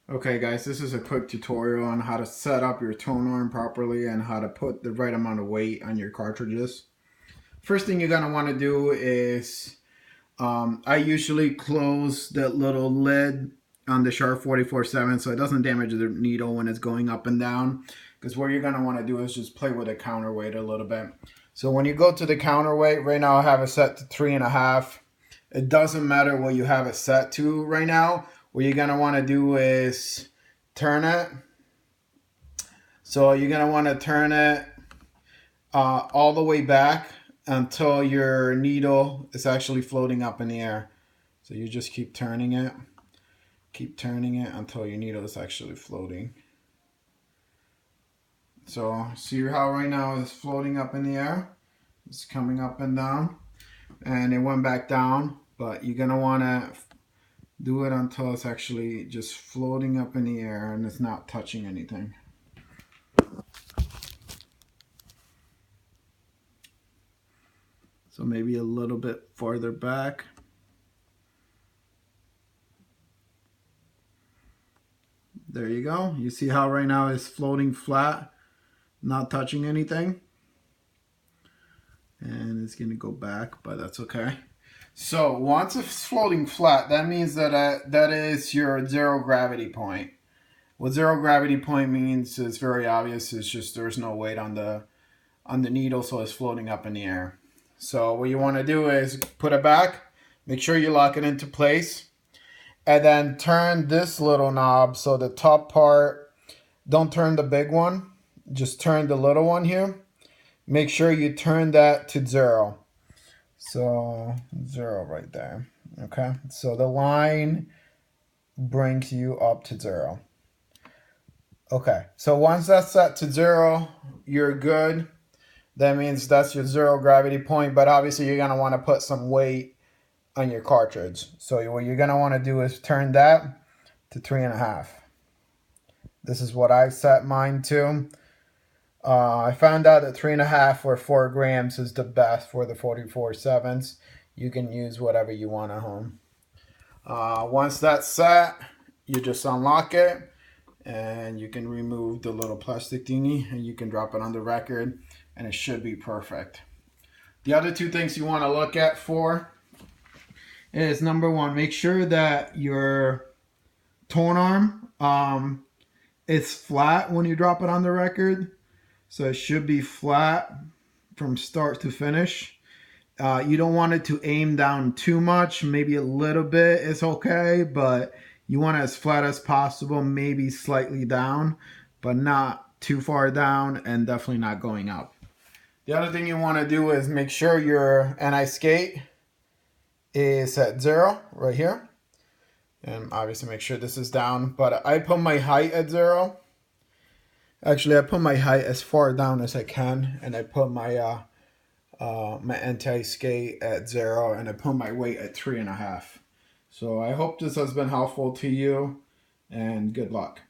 Okay guys, this is a quick tutorial on how to set up your tone arm properly and how to put the right amount of weight on your cartridges. First thing you're going to want to do is, I usually close that little lid on the Shure 44/7 so it doesn't damage the needle when it's going up and down. Because what you're going to want to do is just play with the counterweight a little bit. So when you go to the counterweight, right now I have it set to 3.5. It doesn't matter what you have it set to right now. What you're going to want to do is turn it. So you're going to want to turn it all the way back until your needle is actually floating up in the air. So you just keep turning it until your needle is actually floating. So see how right now it's floating up in the air? It's coming up and down, and it went back down, but you're gonna want to do it until it's actually just floating up in the air and it's not touching anything. So maybe a little bit farther back. There you go. You see how right now it's floating flat, not touching anything. And it's gonna go back, but that's okay. So once it's floating flat, that means that that is your zero gravity point. What zero gravity point means is very obvious. It's just there's no weight on the needle, so it's floating up in the air. So what you want to do is put it back, make sure you lock it into place, and then turn this little knob. So the top part, don't turn the big one, just turn the little one here. Make sure you turn that to 0. So 0 right there. Okay, so the line brings you up to 0. Okay, so once that's set to 0, you're good. That means that's your zero gravity point, but obviously you're gonna want to put some weight on your cartridge. So what you're gonna want to do is turn that to 3.5. This is what I set mine to. I found out that 3.5 or 4 grams is the best for the 44/7s. You can use whatever you want at home. Once that's set, you just unlock it and you can remove the little plastic thingy and you can drop it on the record and it should be perfect. The other two things you want to look at for is, number one, make sure that your tone arm is flat when you drop it on the record. So it should be flat from start to finish. You don't want it to aim down too much. Maybe a little bit is okay, but you want it as flat as possible, maybe slightly down, but not too far down and definitely not going up. The other thing you want to do is make sure your anti-skate is at 0 right here. And obviously make sure this is down, but I put my height at 0. Actually, I put my height as far down as I can, and I put my my anti-skate at 0, and I put my weight at 3.5. So I hope this has been helpful to you, and good luck.